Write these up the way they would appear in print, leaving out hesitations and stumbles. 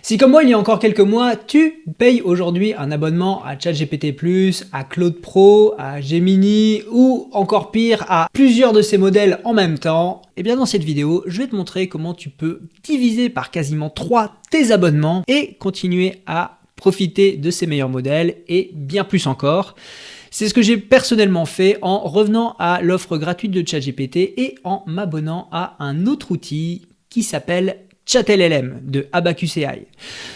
Si comme moi, il y a encore quelques mois, tu payes aujourd'hui un abonnement à ChatGPT+, à Claude Pro, à Gemini ou encore pire, à plusieurs de ces modèles en même temps, et bien dans cette vidéo, je vais te montrer comment tu peux diviser par quasiment 3 tes abonnements et continuer à profiter de ces meilleurs modèles et bien plus encore. C'est ce que j'ai personnellement fait en revenant à l'offre gratuite de ChatGPT et en m'abonnant à un autre outil qui s'appelle ChatLLM de Abacus AI.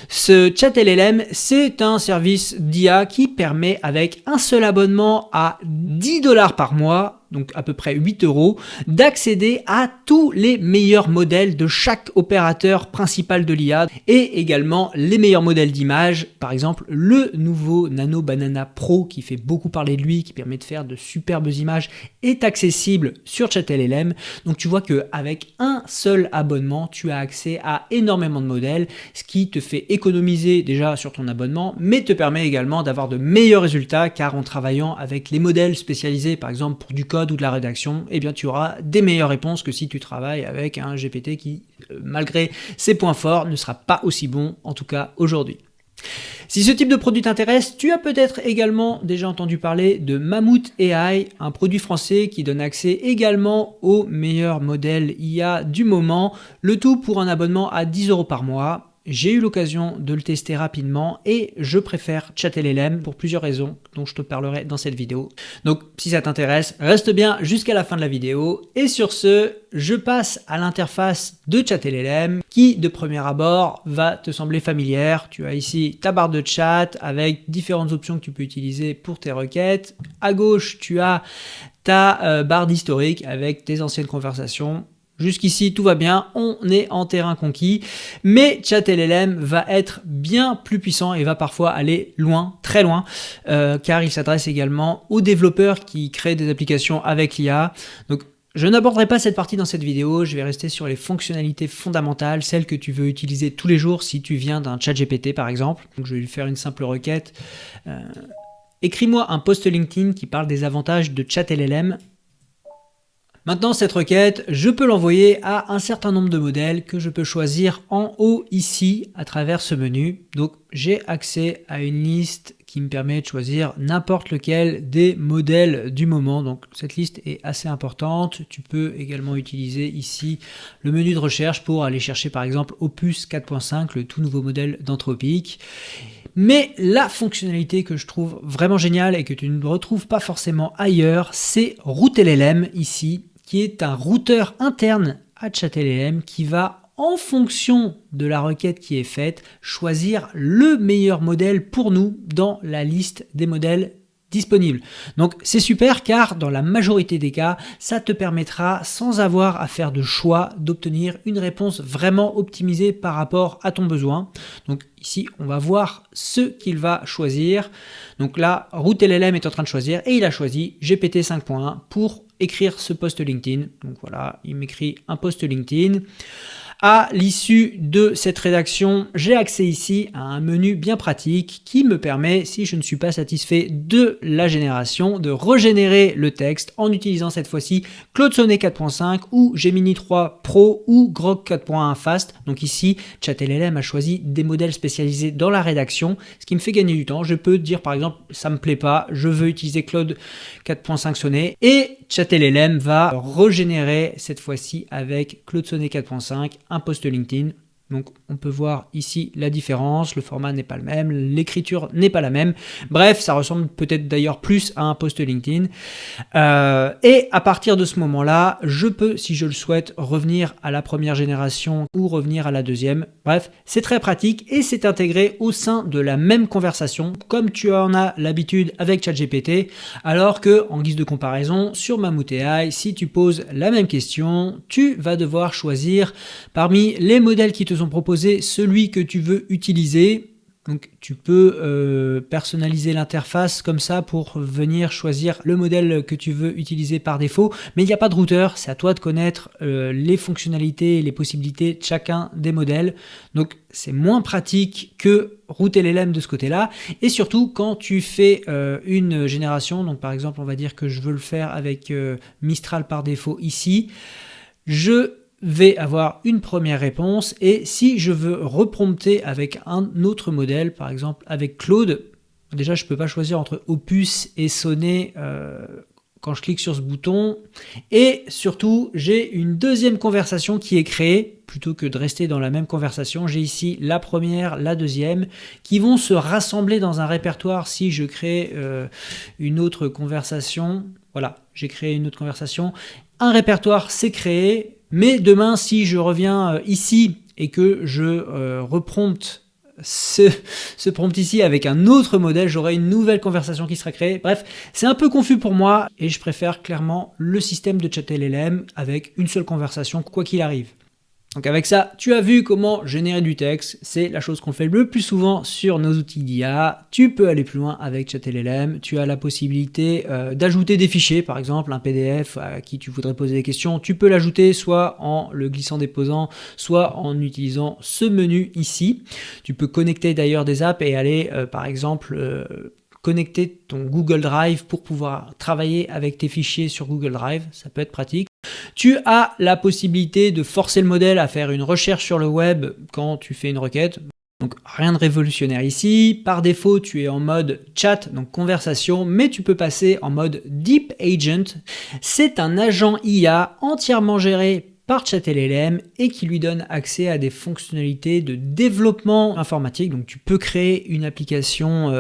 Ce ChatLLM, c'est un service d'IA qui permet avec un seul abonnement à 10$ par mois, donc à peu près 8 €, d'accéder à tous les meilleurs modèles de chaque opérateur principal de l'IA et également les meilleurs modèles d'images. Par exemple, le nouveau Nano Banana Pro qui fait beaucoup parler de lui, qui permet de faire de superbes images, est accessible sur ChatLLM. Donc tu vois qu'avec un seul abonnement, tu as accès à énormément de modèles, ce qui te fait économiser déjà sur ton abonnement, mais te permet également d'avoir de meilleurs résultats car en travaillant avec les modèles spécialisés, par exemple pour du code ou de la rédaction, eh bien tu auras des meilleures réponses que si tu travailles avec un GPT qui, malgré ses points forts, ne sera pas aussi bon, en tout cas aujourd'hui. Si ce type de produit t'intéresse, tu as peut-être également déjà entendu parler de Mammouth AI, un produit français qui donne accès également aux meilleurs modèles IA du moment, le tout pour un abonnement à 10 € par mois. J'ai eu l'occasion de le tester rapidement et je préfère ChatLLM pour plusieurs raisons dont je te parlerai dans cette vidéo. Donc si ça t'intéresse, reste bien jusqu'à la fin de la vidéo. Et sur ce, je passe à l'interface de ChatLLM qui de premier abord va te sembler familière. Tu as ici ta barre de chat avec différentes options que tu peux utiliser pour tes requêtes. À gauche, tu as ta barre d'historique avec tes anciennes conversations. Jusqu'ici, tout va bien, on est en terrain conquis, mais ChatLLM va être bien plus puissant et va parfois aller loin, très loin, car il s'adresse également aux développeurs qui créent des applications avec l'IA. Donc, je n'aborderai pas cette partie dans cette vidéo, je vais rester sur les fonctionnalités fondamentales, celles que tu veux utiliser tous les jours si tu viens d'un ChatGPT par exemple. Donc, je vais lui faire une simple requête. Écris-moi un post LinkedIn qui parle des avantages de ChatLLM. Maintenant, cette requête, je peux l'envoyer à un certain nombre de modèles que je peux choisir en haut ici à travers ce menu. Donc, j'ai accès à une liste qui me permet de choisir n'importe lequel des modèles du moment. Donc, cette liste est assez importante. Tu peux également utiliser ici le menu de recherche pour aller chercher par exemple Opus 4.5, le tout nouveau modèle d'Anthropic. Mais la fonctionnalité que je trouve vraiment géniale et que tu ne retrouves pas forcément ailleurs, c'est RouteLLM ici, qui est un routeur interne à ChatLLM qui va, en fonction de la requête qui est faite, choisir le meilleur modèle pour nous dans la liste des modèles disponibles. Donc c'est super car dans la majorité des cas, ça te permettra sans avoir à faire de choix d'obtenir une réponse vraiment optimisée par rapport à ton besoin. Donc ici, on va voir ce qu'il va choisir. Donc là, RouteLLM est en train de choisir et il a choisi GPT 5.1 pour écrire ce post LinkedIn. Donc voilà, il m'écrit un post LinkedIn. À l'issue de cette rédaction, j'ai accès ici à un menu bien pratique qui me permet, si je ne suis pas satisfait de la génération, de régénérer le texte en utilisant cette fois-ci Claude Sonnet 4.5 ou Gemini 3 Pro ou Grok 4.1 Fast. Donc ici, ChatLLM a choisi des modèles spécialisés dans la rédaction, ce qui me fait gagner du temps. Je peux dire par exemple, ça me plaît pas, je veux utiliser Claude 4.5 Sonnet et ChatLLM va régénérer cette fois-ci avec Claude Sonnet 4.5 un post LinkedIn. Donc on peut voir ici la différence, le format n'est pas le même, l'écriture n'est pas la même. Bref, ça ressemble peut-être d'ailleurs plus à un post LinkedIn. Et à partir de ce moment-là, je peux, si je le souhaite, revenir à la première génération ou revenir à la deuxième. Bref, c'est très pratique et c'est intégré au sein de la même conversation, comme tu en as l'habitude avec ChatGPT, alors que, en guise de comparaison, sur Mammouth AI, si tu poses la même question, tu vas devoir choisir parmi les modèles qui te sont proposés celui que tu veux utiliser. Donc tu peux personnaliser l'interface comme ça pour venir choisir le modèle que tu veux utiliser par défaut, mais il n'y a pas de routeur, c'est à toi de connaître les fonctionnalités et les possibilités de chacun des modèles. Donc c'est moins pratique que RouteLLM de ce côté-là, et surtout quand tu fais une génération, donc par exemple on va dire que je veux le faire avec Mistral par défaut ici, je vais avoir une première réponse, et si je veux reprompter avec un autre modèle, par exemple avec Claude, déjà je ne peux pas choisir entre Opus et Sonnet quand je clique sur ce bouton, et surtout j'ai une deuxième conversation qui est créée, plutôt que de rester dans la même conversation. J'ai ici la première, la deuxième, qui vont se rassembler dans un répertoire si je crée une autre conversation. Voilà, j'ai créé une autre conversation, un répertoire s'est créé, mais demain si je reviens ici et que je reprompte ce prompt ici avec un autre modèle, j'aurai une nouvelle conversation qui sera créée. Bref, c'est un peu confus pour moi et je préfère clairement le système de ChatLLM avec une seule conversation quoi qu'il arrive. Donc avec ça, tu as vu comment générer du texte, c'est la chose qu'on fait le plus souvent sur nos outils d'IA. Tu peux aller plus loin avec ChatLLM, tu as la possibilité d'ajouter des fichiers, par exemple un PDF à qui tu voudrais poser des questions, tu peux l'ajouter soit en le glissant-déposant, soit en utilisant ce menu ici. Tu peux connecter d'ailleurs des apps et aller par exemple connecter ton Google Drive pour pouvoir travailler avec tes fichiers sur Google Drive, ça peut être pratique. Tu as la possibilité de forcer le modèle à faire une recherche sur le web quand tu fais une requête. Donc rien de révolutionnaire ici. Par défaut, tu es en mode chat, donc conversation, mais tu peux passer en mode Deep Agent. C'est un agent IA entièrement géré par ChatLLM et qui lui donne accès à des fonctionnalités de développement informatique. Donc tu peux créer une application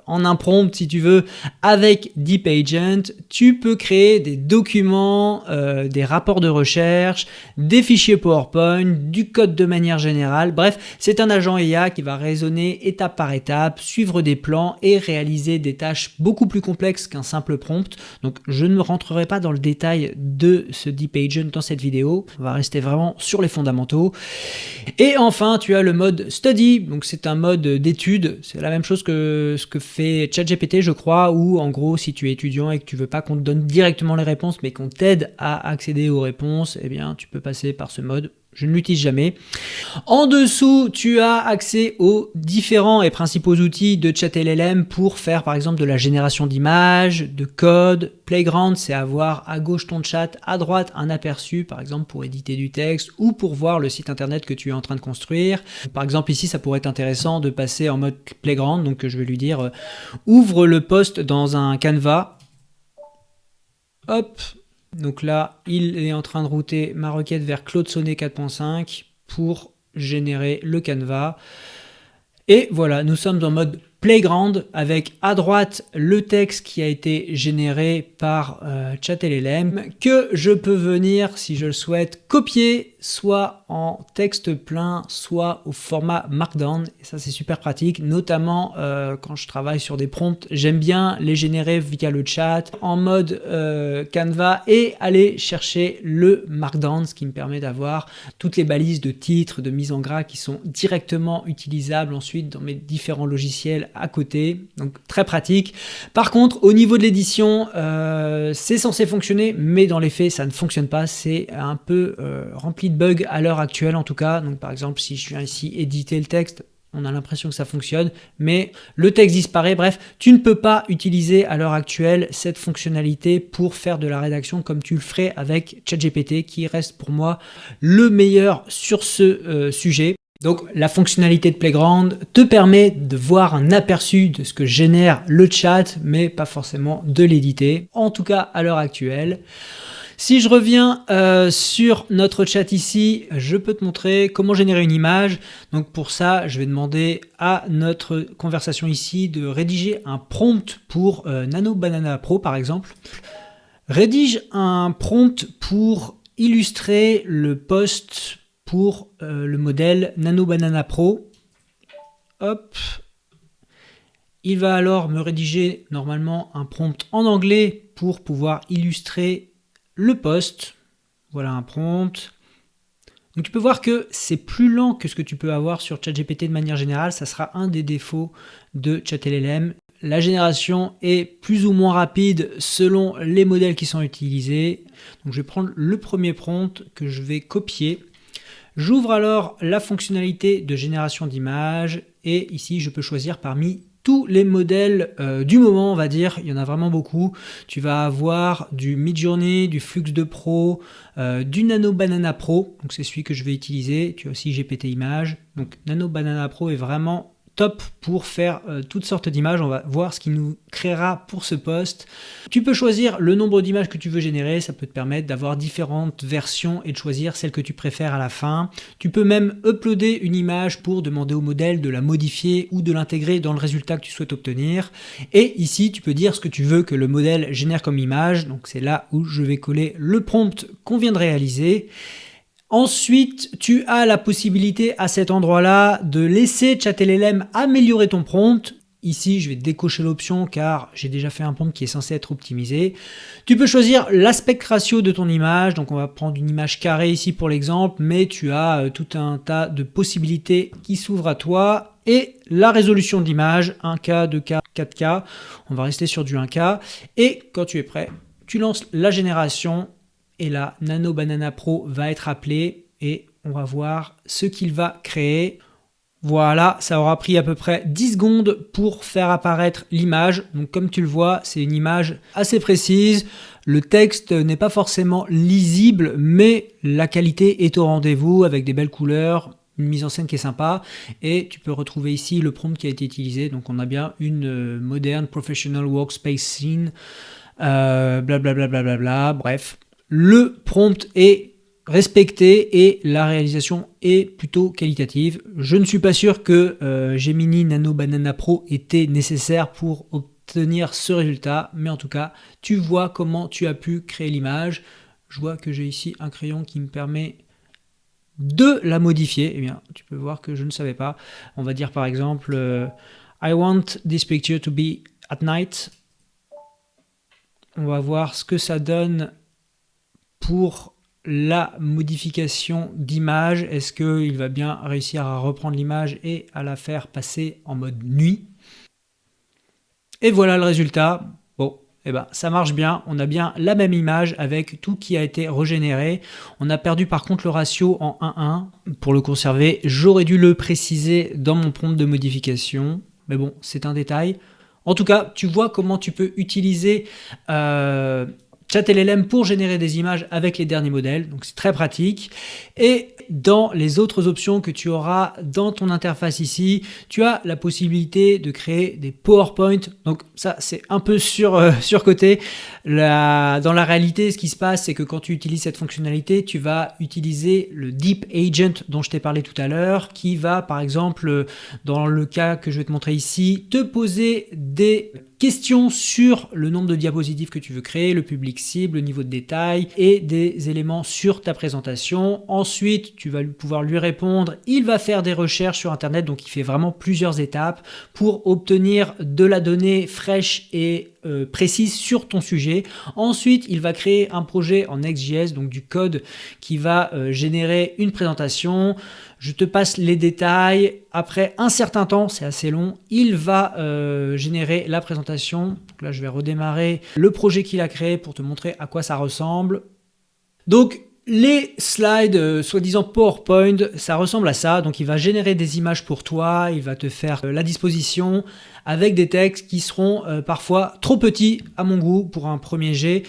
en un prompt si tu veux avec Deep Agent. Tu peux créer des documents, des rapports de recherche, des fichiers PowerPoint, du code de manière générale. Bref, c'est un agent IA qui va raisonner étape par étape, suivre des plans et réaliser des tâches beaucoup plus complexes qu'un simple prompt. Donc je ne rentrerai pas dans le détail de ce Deep Agent dans cette vidéo. On va rester vraiment sur les fondamentaux. Et enfin, tu as le mode Study. Donc c'est un mode d'étude. C'est la même chose que ce que fait ChatGPT, je crois, où en gros, si tu es étudiant et que tu veux pas qu'on te donne directement les réponses, mais qu'on t'aide à accéder aux réponses, eh bien, tu peux passer par ce mode. Je ne l'utilise jamais. En dessous, tu as accès aux différents et principaux outils de ChatLLM pour faire par exemple de la génération d'images, de code. Playground, c'est avoir à gauche ton chat, à droite un aperçu, par exemple pour éditer du texte ou pour voir le site internet que tu es en train de construire. Par exemple ici, ça pourrait être intéressant de passer en mode Playground, donc je vais lui dire ouvre le post dans un Canva. Hop. Donc là, il est en train de router ma requête vers Claude Sonnet 4.5 pour générer le canevas. Et voilà, nous sommes en mode Playground avec à droite le texte qui a été généré par ChatLLM que je peux venir, si je le souhaite, copier soit en texte plein, soit au format Markdown. Et ça, c'est super pratique, notamment quand je travaille sur des prompts. J'aime bien les générer via le chat en mode Canva et aller chercher le Markdown, ce qui me permet d'avoir toutes les balises de titres, de mise en gras qui sont directement utilisables ensuite dans mes différents logiciels à côté, donc très pratique. Par contre, au niveau de l'édition, c'est censé fonctionner, mais dans les faits, ça ne fonctionne pas. C'est un peu rempli de bugs à l'heure actuelle en tout cas. Donc par exemple, si je viens ici éditer le texte, on a l'impression que ça fonctionne, mais le texte disparaît. Bref, tu ne peux pas utiliser à l'heure actuelle cette fonctionnalité pour faire de la rédaction comme tu le ferais avec ChatGPT, qui reste pour moi le meilleur sur ce sujet. Donc la fonctionnalité de Playground te permet de voir un aperçu de ce que génère le chat, mais pas forcément de l'éditer, en tout cas à l'heure actuelle. Si je reviens sur notre chat ici, je peux te montrer comment générer une image. Donc pour ça, je vais demander à notre conversation ici de rédiger un prompt pour Nano Banana Pro par exemple. Rédige un prompt pour illustrer le post pour le modèle Nano Banana Pro. Hop. Il va alors me rédiger normalement un prompt en anglais pour pouvoir illustrer le post. Voilà un prompt. Donc tu peux voir que c'est plus lent que ce que tu peux avoir sur ChatGPT de manière générale. Ça sera un des défauts de ChatLLM. La génération est plus ou moins rapide selon les modèles qui sont utilisés. Donc je vais prendre le premier prompt que je vais copier. J'ouvre alors la fonctionnalité de génération d'images et ici je peux choisir parmi tous les modèles du moment, on va dire, il y en a vraiment beaucoup. Tu vas avoir du Midjourney, du Flux2 Pro, du Nano Banana Pro, donc c'est celui que je vais utiliser. Tu as aussi GPT Images, donc Nano Banana Pro est vraiment top pour faire toutes sortes d'images. On va voir ce qu'il nous créera pour ce post. Tu peux choisir le nombre d'images que tu veux générer, ça peut te permettre d'avoir différentes versions et de choisir celle que tu préfères à la fin. Tu peux même uploader une image pour demander au modèle de la modifier ou de l'intégrer dans le résultat que tu souhaites obtenir. Et ici, tu peux dire ce que tu veux que le modèle génère comme image. Donc c'est là où je vais coller le prompt qu'on vient de réaliser. Ensuite, tu as la possibilité à cet endroit-là de laisser ChatLLM améliorer ton prompt. Ici, je vais décocher l'option car j'ai déjà fait un prompt qui est censé être optimisé. Tu peux choisir l'aspect ratio de ton image. Donc, on va prendre une image carrée ici pour l'exemple, mais tu as tout un tas de possibilités qui s'ouvrent à toi. Et la résolution d'image, 1K, 2K, 4K. On va rester sur du 1K. Et quand tu es prêt, tu lances la génération. Et là, Nano Banana Pro va être appelé et on va voir ce qu'il va créer. Voilà, ça aura pris à peu près 10 secondes pour faire apparaître l'image. Donc comme tu le vois, c'est une image assez précise. Le texte n'est pas forcément lisible, mais la qualité est au rendez-vous avec des belles couleurs, une mise en scène qui est sympa. Et tu peux retrouver ici le prompt qui a été utilisé. Donc on a bien une moderne professional workspace scene, blablabla, blablabla, bref. Le prompt est respecté et la réalisation est plutôt qualitative. Je ne suis pas sûr que Gemini Nano Banana Pro était nécessaire pour obtenir ce résultat, mais en tout cas, tu vois comment tu as pu créer l'image. Je vois que j'ai ici un crayon qui me permet de la modifier. Eh bien, tu peux voir que je ne savais pas. On va dire par exemple, I want this picture to be at night. On va voir ce que ça donne pour la modification d'image. Est-ce qu'il va bien réussir à reprendre l'image et à la faire passer en mode nuit? Et voilà le résultat. Bon, eh ben, ça marche bien. On a bien la même image avec tout qui a été régénéré. On a perdu par contre le ratio en 1:1 pour le conserver. J'aurais dû le préciser dans mon prompt de modification. Mais bon, c'est un détail. En tout cas, tu vois comment tu peux utiliser ChatLLM pour générer des images avec les derniers modèles, donc c'est très pratique. Et dans les autres options que tu auras dans ton interface ici, tu as la possibilité de créer des PowerPoint. Donc ça, c'est un peu surcoté. Dans la réalité, ce qui se passe, c'est que quand tu utilises cette fonctionnalité, tu vas utiliser le Deep Agent dont je t'ai parlé tout à l'heure, qui va, par exemple, dans le cas que je vais te montrer ici, te poser des questions sur le nombre de diapositives que tu veux créer, le public cible, le niveau de détail et des éléments sur ta présentation. Ensuite, tu vas pouvoir lui répondre. Il va faire des recherches sur Internet, donc il fait vraiment plusieurs étapes pour obtenir de la donnée fraîche et précise sur ton sujet. Ensuite, il va créer un projet en Next.js, donc du code qui va générer une présentation. Je te passe les détails. Après un certain temps, c'est assez long, il va générer la présentation. Donc là, je vais redémarrer le projet qu'il a créé pour te montrer à quoi ça ressemble. Donc, les slides, soi-disant PowerPoint, ça ressemble à ça. Donc, il va générer des images pour toi, il va te faire la disposition avec des textes qui seront parfois trop petits à mon goût pour un premier jet.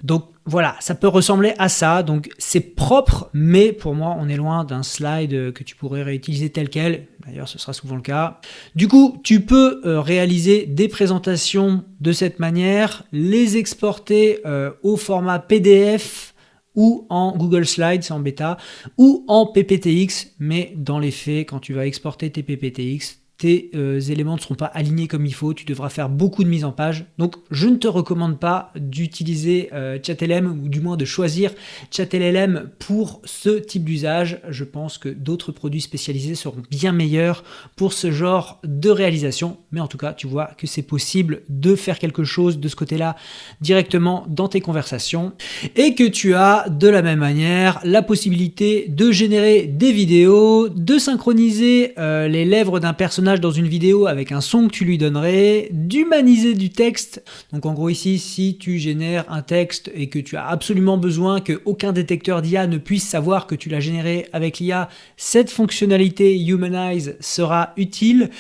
Donc, voilà, ça peut ressembler à ça. Donc, c'est propre, mais pour moi, on est loin d'un slide que tu pourrais réutiliser tel quel. D'ailleurs, ce sera souvent le cas. Du coup, tu peux réaliser des présentations de cette manière, les exporter au format PDF ou en Google Slides, c'est en bêta, ou en PPTX, mais dans les faits, quand tu vas exporter tes PPTX, tes éléments ne seront pas alignés comme il faut, tu devras faire beaucoup de mise en page. Donc je ne te recommande pas d'utiliser ChatLM ou du moins de choisir ChatLM pour ce type d'usage. Je pense que d'autres produits spécialisés seront bien meilleurs pour ce genre de réalisation. Mais en tout cas, tu vois que c'est possible de faire quelque chose de ce côté-là directement dans tes conversations et que tu as de la même manière la possibilité de générer des vidéos, de synchroniser les lèvres d'un personnage personnage dans une vidéo avec un son que tu lui donnerais, d'humaniser du texte. Donc en gros ici, si tu génères un texte et que tu as absolument besoin qu'aucun détecteur d'IA ne puisse savoir que tu l'as généré avec l'IA, cette fonctionnalité Humanize sera utile.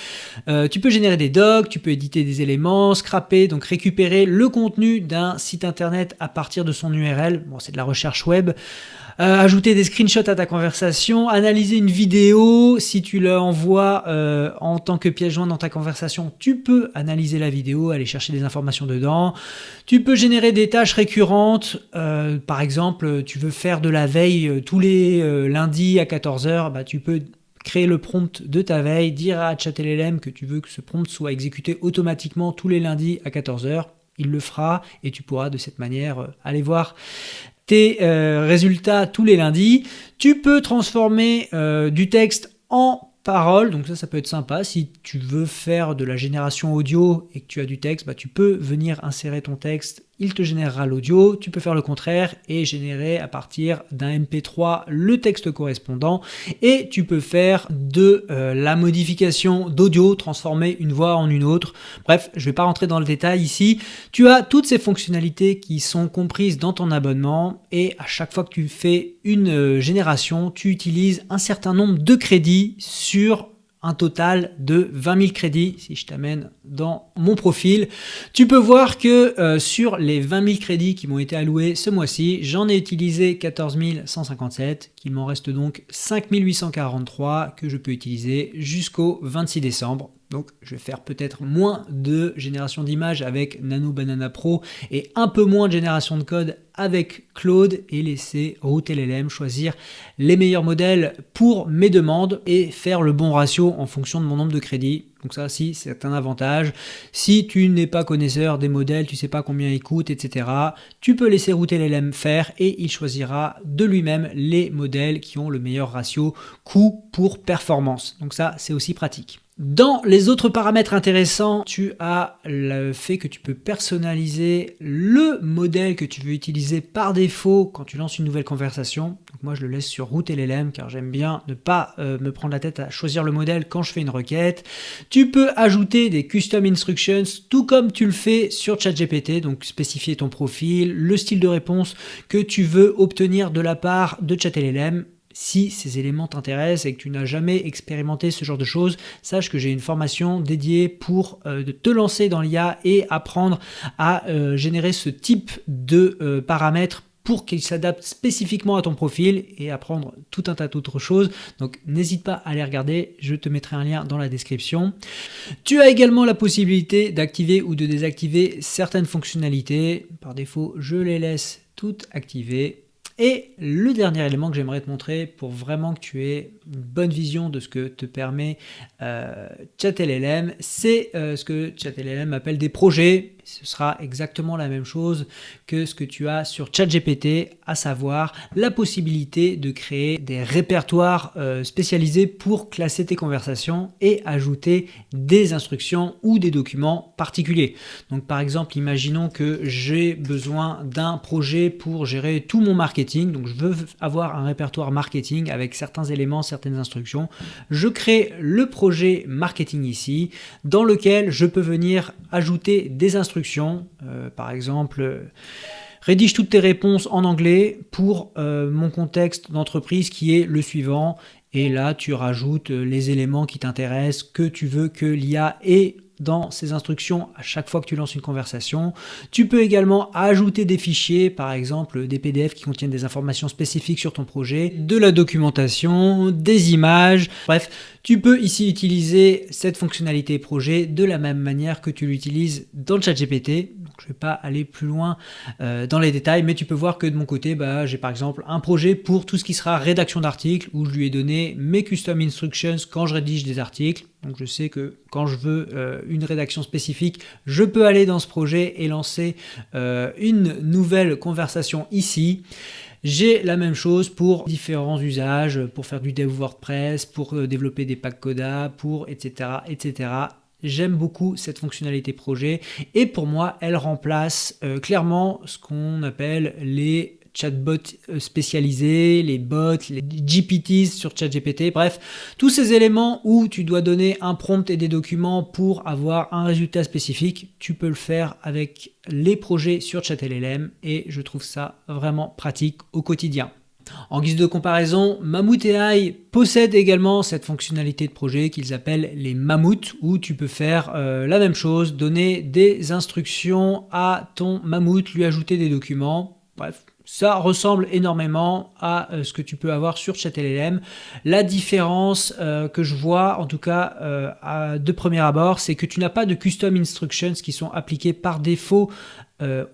Tu peux générer des docs, tu peux éditer des éléments, scraper, donc récupérer le contenu d'un site internet à partir de son URL. Bon, c'est de la recherche web. Ajouter des screenshots à ta conversation, analyser une vidéo, si tu l'envoies en tant que pièce jointe dans ta conversation, tu peux analyser la vidéo, aller chercher des informations dedans. Tu peux générer des tâches récurrentes, par exemple, tu veux faire de la veille tous les lundis à 14h, bah, tu peux créer le prompt de ta veille, dire à ChatLLM que tu veux que ce prompt soit exécuté automatiquement tous les lundis à 14h. Il le fera et tu pourras de cette manière aller voir tes résultats tous les lundis. Tu peux transformer du texte en parole, donc ça peut être sympa. Si tu veux faire de la génération audio et que tu as du texte, bah, tu peux venir insérer ton texte, il te générera l'audio. Tu peux faire le contraire et générer à partir d'un MP3 le texte correspondant, et tu peux faire de la modification d'audio, transformer une voix en une autre. Bref, je ne vais pas rentrer dans le détail ici. Tu as toutes ces fonctionnalités qui sont comprises dans ton abonnement, et à chaque fois que tu fais une génération, tu utilises un certain nombre de crédits sur un total de 20 000 crédits. Si je t'amène dans mon profil, tu peux voir que sur les 20 000 crédits qui m'ont été alloués ce mois-ci, j'en ai utilisé 14 157, qu'il m'en reste donc 5 843 que je peux utiliser jusqu'au 26 décembre. Donc je vais faire peut-être moins de génération d'images avec Nano Banana Pro et un peu moins de génération de code avec Claude, et laisser RouteLLM choisir les meilleurs modèles pour mes demandes et faire le bon ratio en fonction de mon nombre de crédits. Donc ça, si, c'est un avantage. Si tu n'es pas connaisseur des modèles, tu sais pas combien ils coûtent, etc., tu peux laisser RouteLLM faire et il choisira de lui-même les modèles qui ont le meilleur ratio coût pour performance. Donc ça, c'est aussi pratique. Dans les autres paramètres intéressants, tu as le fait que tu peux personnaliser le modèle que tu veux utiliser par défaut quand tu lances une nouvelle conversation. Donc moi, je le laisse sur RouteLLM car j'aime bien ne pas me prendre la tête à choisir le modèle quand je fais une requête. Tu peux ajouter des custom instructions, tout comme tu le fais sur ChatGPT, donc spécifier ton profil, le style de réponse que tu veux obtenir de la part de ChatLLM. Si ces éléments t'intéressent et que tu n'as jamais expérimenté ce genre de choses, sache que j'ai une formation dédiée pour te lancer dans l'IA et apprendre à générer ce type de paramètres pour qu'il s'adapte spécifiquement à ton profil, et apprendre tout un tas d'autres choses. Donc n'hésite pas à les regarder, je te mettrai un lien dans la description. Tu as également la possibilité d'activer ou de désactiver certaines fonctionnalités. Par défaut, je les laisse toutes activées. Et le dernier élément que j'aimerais te montrer pour vraiment que tu aies une bonne vision de ce que te permet ChatLLM, c'est ce que ChatLLM appelle des projets. Ce sera exactement la même chose que ce que tu as sur ChatGPT, à savoir la possibilité de créer des répertoires spécialisés pour classer tes conversations et ajouter des instructions ou des documents particuliers. Donc par exemple, imaginons que j'ai besoin d'un projet pour gérer tout mon marketing. Donc je veux avoir un répertoire marketing avec certains éléments, certaines instructions. Je crée le projet marketing ici, dans lequel je peux venir ajouter des instructions. Par exemple, rédige toutes tes réponses en anglais pour mon contexte d'entreprise qui est le suivant. Et là, tu rajoutes les éléments qui t'intéressent, que tu veux que l'IA ait dans ces instructions à chaque fois que tu lances une conversation. Tu peux également ajouter des fichiers, par exemple des PDF qui contiennent des informations spécifiques sur ton projet, de la documentation, des images. Bref, tu peux ici utiliser cette fonctionnalité projet de la même manière que tu l'utilises dans le ChatGPT. Donc, je ne vais pas aller plus loin dans les détails, mais tu peux voir que de mon côté, j'ai par exemple un projet pour tout ce qui sera rédaction d'articles, où je lui ai donné mes custom instructions quand je rédige des articles. Donc je sais que quand je veux une rédaction spécifique, je peux aller dans ce projet et lancer une nouvelle conversation ici. J'ai la même chose pour différents usages, pour faire du dev WordPress, pour développer des packs Coda, pour etc. etc. J'aime beaucoup cette fonctionnalité projet et pour moi, elle remplace clairement ce qu'on appelle les chatbots spécialisés, les bots, les GPTs sur ChatGPT, bref, tous ces éléments où tu dois donner un prompt et des documents pour avoir un résultat spécifique, tu peux le faire avec les projets sur ChatLLM et je trouve ça vraiment pratique au quotidien. En guise de comparaison, Mammut AI possède également cette fonctionnalité de projet qu'ils appellent les mammouths, où tu peux faire la même chose, donner des instructions à ton mammouth, lui ajouter des documents, bref. Ça ressemble énormément à ce que tu peux avoir sur ChatLLM. La différence que je vois, en tout cas de premier abord, c'est que tu n'as pas de custom instructions qui sont appliquées par défaut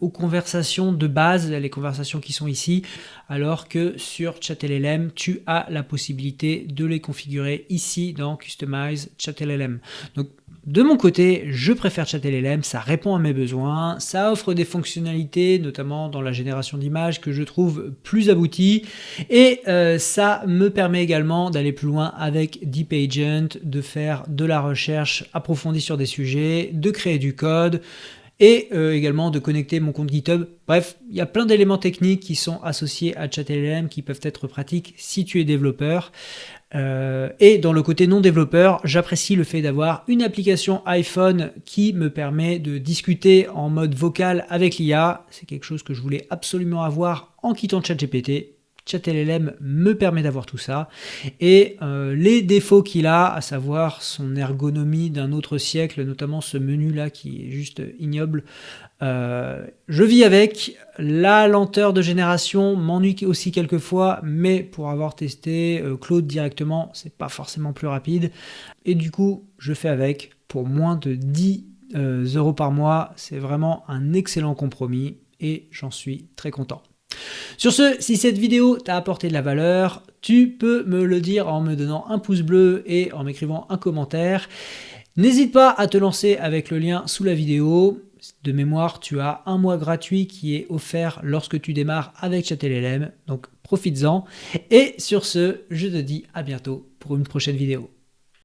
aux conversations de base, les conversations qui sont ici, alors que sur ChatLLM, tu as la possibilité de les configurer ici dans Customize ChatLLM. Donc, de mon côté, je préfère ChatLLM, ça répond à mes besoins, ça offre des fonctionnalités, notamment dans la génération d'images, que je trouve plus abouties, et ça me permet également d'aller plus loin avec DeepAgent, de faire de la recherche approfondie sur des sujets, de créer du code, et également de connecter mon compte GitHub. Bref, il y a plein d'éléments techniques qui sont associés à ChatLLM qui peuvent être pratiques si tu es développeur. Et dans le côté non développeur, j'apprécie le fait d'avoir une application iPhone qui me permet de discuter en mode vocal avec l'IA. C'est quelque chose que je voulais absolument avoir en quittant ChatGPT. ChatLLM me permet d'avoir tout ça. Et les défauts qu'il a, à savoir son ergonomie d'un autre siècle, notamment ce menu-là qui est juste ignoble, je vis avec. La lenteur de génération m'ennuie aussi quelquefois, mais pour avoir testé Claude directement, c'est pas forcément plus rapide. Et du coup, je fais avec pour moins de 10 € par mois. C'est vraiment un excellent compromis et j'en suis très content. Sur ce, si cette vidéo t'a apporté de la valeur, tu peux me le dire en me donnant un pouce bleu et en m'écrivant un commentaire. N'hésite pas à te lancer avec le lien sous la vidéo. De mémoire, tu as un mois gratuit qui est offert lorsque tu démarres avec ChatLLM, donc profites-en. Et sur ce, je te dis à bientôt pour une prochaine vidéo.